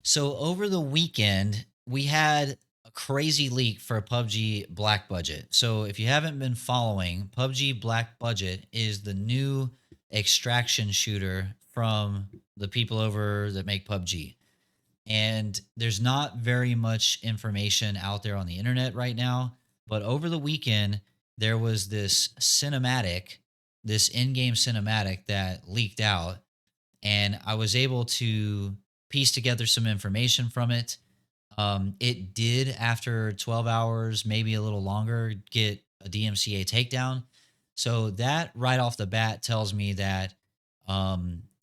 So over the weekend, we had a crazy leak for PUBG Black Budget. So if you haven't been following, PUBG Black Budget is the new extraction shooter from the people over that make PUBG. And there's not very much information out there on the internet right now, but over the weekend there was this in-game cinematic that leaked out, and I was able to piece together some information from it. It did, after 12 hours, maybe a little longer, get a DMCA takedown. So that right off the bat tells me that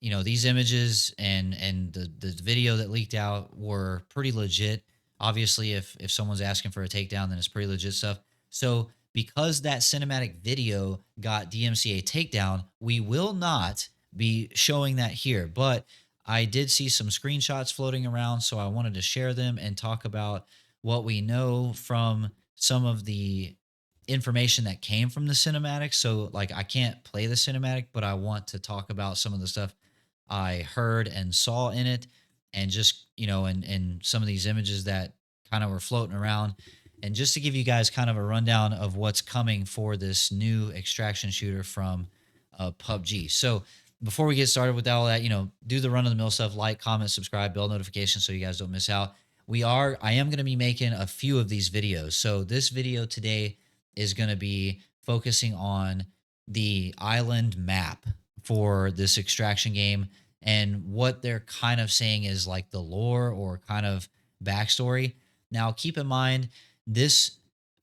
these images and the video that leaked out were pretty legit. Obviously, if someone's asking for a takedown, then it's pretty legit stuff. So because that cinematic video got DMCA takedown, we will not be showing that here. But I did see some screenshots floating around, so I wanted to share them and talk about what we know from some of the information that came from the cinematic. So, like, I can't play the cinematic, but I want to talk about some of the stuff I heard and saw in it, and just, and some of these images that kind of were floating around. And just to give you guys kind of a rundown of what's coming for this new extraction shooter from PUBG. So, before we get started with all that, do the run of the mill stuff, like, comment, subscribe, bell notifications so you guys don't miss out. I am going to be making a few of these videos. So this video today is going to be focusing on the island map for this extraction game, and what they're kind of saying is like the lore or kind of backstory. Now, keep in mind, this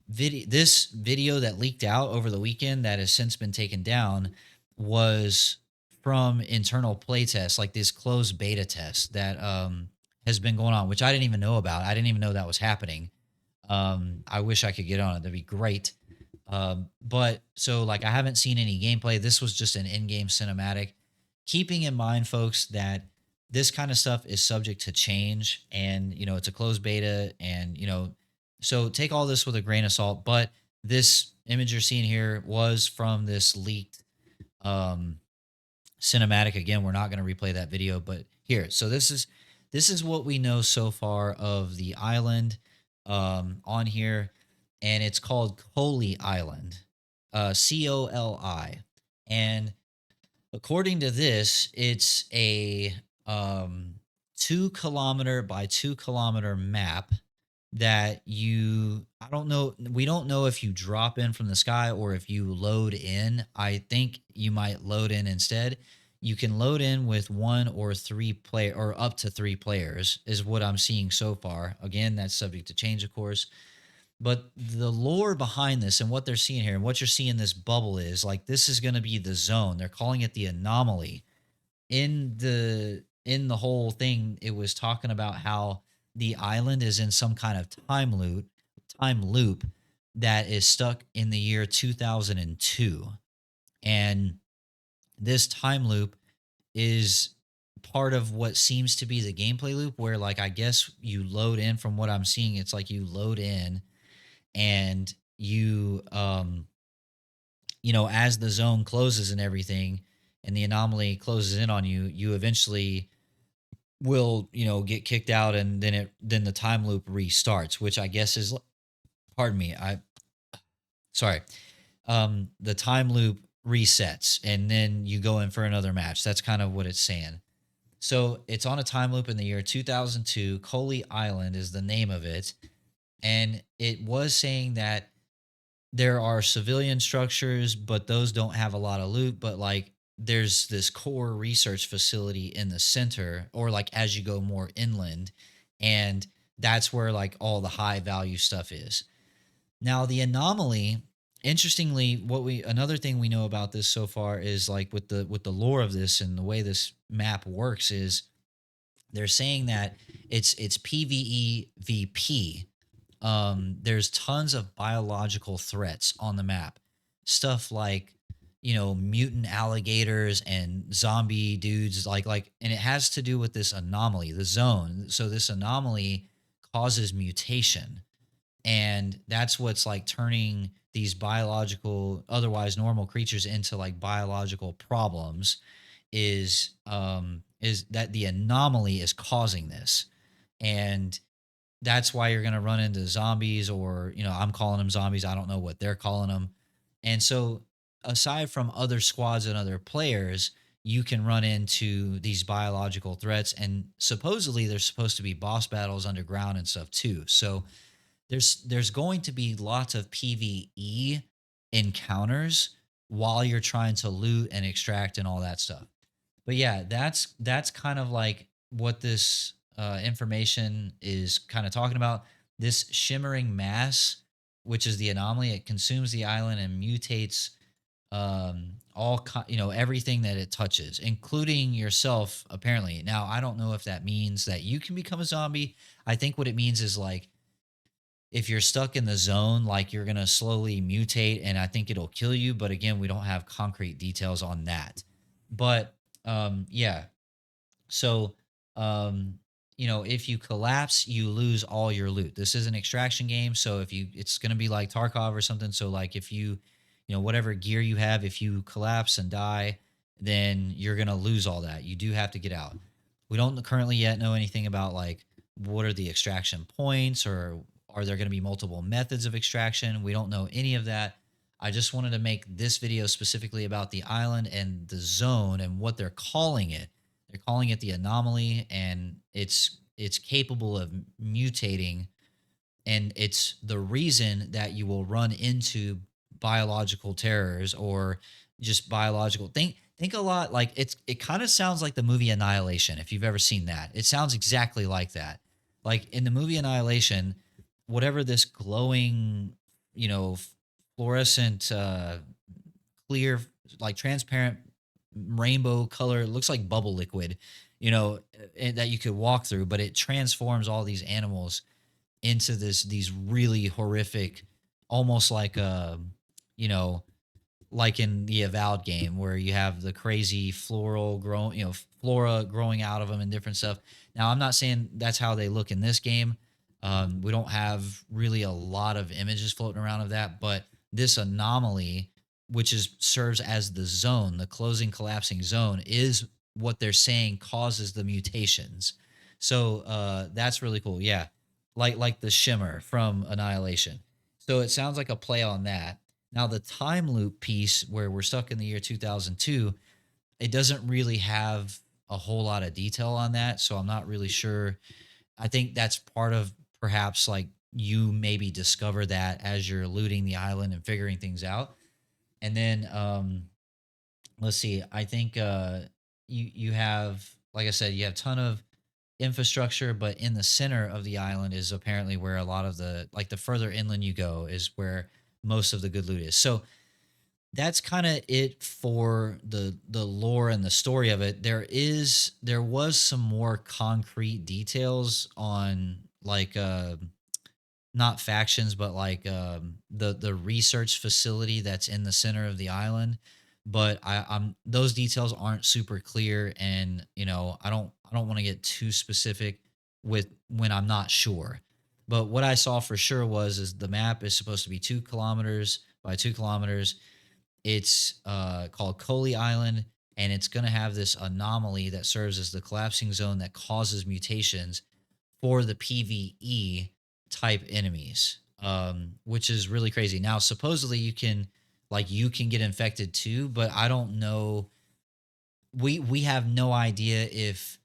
video that leaked out over the weekend that has since been taken down was from internal playtests, like this closed beta test that has been going on, which I didn't even know about. I didn't even know that was happening. I wish I could get on it. That'd be great. But so, like, I haven't seen any gameplay. This was just an in-game cinematic. Keeping in mind, folks, that this kind of stuff is subject to change, and it's a closed beta, and so take all this with a grain of salt. But this image you're seeing here was from this leaked um cinematic. Again, we're not going to replay that video, but here. So this is what we know so far of the island on here, and it's called Coli Island, Coli, and according to this, it's a 2 kilometer by 2 kilometer map that I don't know, we don't know if you drop in from the sky or if you load in. I think you might load in instead. You can load in with one or three player, or up to three players, is what I'm seeing so far. Again, that's subject to change, of course. But the lore behind this and what they're seeing here and what you're seeing, this bubble, is like this is going to be the zone. They're calling it the anomaly. In the whole thing, it was talking about how the island is in some kind of time loop that is stuck in the year 2002. And this time loop is part of what seems to be the gameplay loop, where, like, I guess you load in. From what I'm seeing, it's like you load in, and as the zone closes and everything, and the anomaly closes in on you, you eventually will, get kicked out, and then the time loop restarts, which I guess is, pardon me, I sorry, the time loop resets, and then you go in for another match. That's kind of what it's saying. So it's on a time loop in the year 2002. Coley Island is the name of it, and it was saying that there are civilian structures, but those don't have a lot of loot. But, like, there's this core research facility in the center, or like as you go more inland, and that's where, like, all the high value stuff is. Now, the anomaly, interestingly, another thing we know about this so far is, like, with the lore of this and the way this map works, is they're saying that it's PvE VP. There's tons of biological threats on the map. Stuff like, mutant alligators and zombie dudes, and it has to do with this anomaly, the zone. So this anomaly causes mutation, and that's what's, like, turning these biological, otherwise normal creatures into, like, biological problems. Is that the anomaly is causing this, And that's why you're going to run into zombies, or, I'm calling them zombies. I don't know what they're calling them. And so, aside from other squads and other players, you can run into these biological threats. And supposedly, there's supposed to be boss battles underground and stuff too. So, there's going to be lots of PvE encounters while you're trying to loot and extract and all that stuff. But yeah, that's kind of like what this information is kind of talking about. This shimmering mass, which is the anomaly, it consumes the island and mutates everything that it touches, including yourself. Apparently, now I don't know if that means that you can become a zombie. I think what it means is like if you're stuck in the zone, like you're gonna slowly mutate, and I think it'll kill you. But again, we don't have concrete details on that. But yeah, so, um, if you collapse, you lose all your loot. This is an extraction game, so it's going to be like Tarkov or something. So, like, if whatever gear you have, if you collapse and die, then you're going to lose all that. You do have to get out. We don't currently yet know anything about like what are the extraction points, or are there going to be multiple methods of extraction. We don't know any of that. I just wanted to make this video specifically about the island and the zone and what they're calling it. They're calling it the anomaly, and it's capable of mutating, and it's the reason that you will run into biological terrors or just biological think a lot like it kind of sounds like the movie Annihilation, if you've ever seen that. It sounds exactly like that. Like in the movie Annihilation, whatever this glowing, you know, fluorescent clear, like transparent rainbow color. It looks like bubble liquid, and that you could walk through, but it transforms all these animals into these really horrific, almost like you know, like in the Avowed game where you have the crazy floral growing, flora growing out of them and different stuff. Now, I'm not saying that's how they look in this game. We don't have really a lot of images floating around of that, but this anomaly, which is serves as the zone, the closing collapsing zone, is what they're saying causes the mutations. So that's really cool. Yeah, like the shimmer from Annihilation. So it sounds like a play on that. Now, the time loop piece where we're stuck in the year 2002, it doesn't really have a whole lot of detail on that. So I'm not really sure. I think that's part of perhaps like you maybe discover that as you're looting the island and figuring things out. And then let's see, I think you have, like I said, you have a ton of infrastructure, but in the center of the island is apparently where a lot of the further inland you go is where most of the good loot is. So that's kind of it for the lore and the story of it. There was some more concrete details on like not factions, but like the research facility that's in the center of the island. But I'm those details aren't super clear, and I don't want to get too specific with when I'm not sure. But what I saw for sure is the map is supposed to be 2 kilometers by 2 kilometers. It's called Coley Island, and it's going to have this anomaly that serves as the collapsing zone that causes mutations for the PvE type enemies, which is really crazy. Now, supposedly you can get infected too, but I don't know. We have no idea if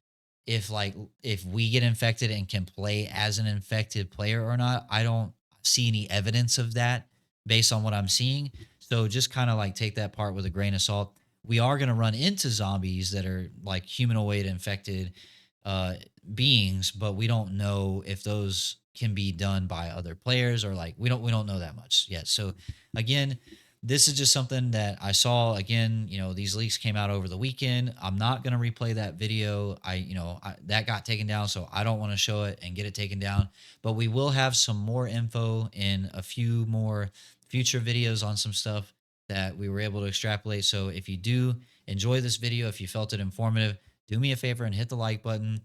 we get infected and can play as an infected player or not. I don't see any evidence of that based on what I'm seeing. So just kind of like take that part with a grain of salt. We are going to run into zombies that are like humanoid infected uh, beings, but we don't know if those can be done by other players, or like we don't know that much yet. So again, this is just something that I saw. Again, these leaks came out over the weekend. I'm not going to replay that video. That got taken down, so I don't want to show it and get it taken down. But we will have some more info in a few more future videos on some stuff that we were able to extrapolate. So if you do enjoy this video, if you felt it informative, do me a favor and hit the like button,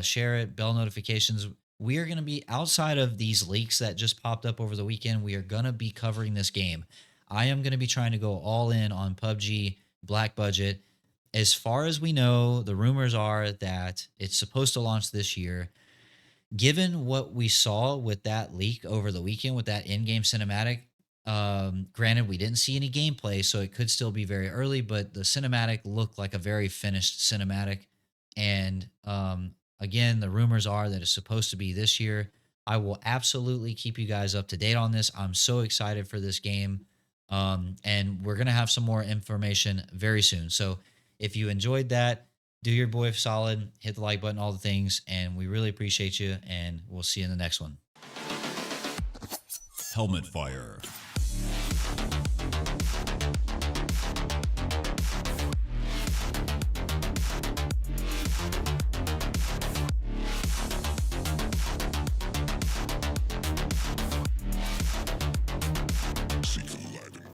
share it, bell notifications. We are going to be outside of these leaks that just popped up over the weekend. We are going to be covering this game. I am going to be trying to go all in on PUBG Black Budget. As far as we know, the rumors are that it's supposed to launch this year. Given what we saw with that leak over the weekend with that in-game cinematic, granted we didn't see any gameplay, so it could still be very early, but the cinematic looked like a very finished cinematic. And again, the rumors are that it's supposed to be this year. I will absolutely keep you guys up to date on this. I'm so excited for this game. And we're gonna have some more information very soon. So if you enjoyed that, do your boy solid, hit the like button, all the things, and we really appreciate you. And we'll see you in the next one. Helmet Fire.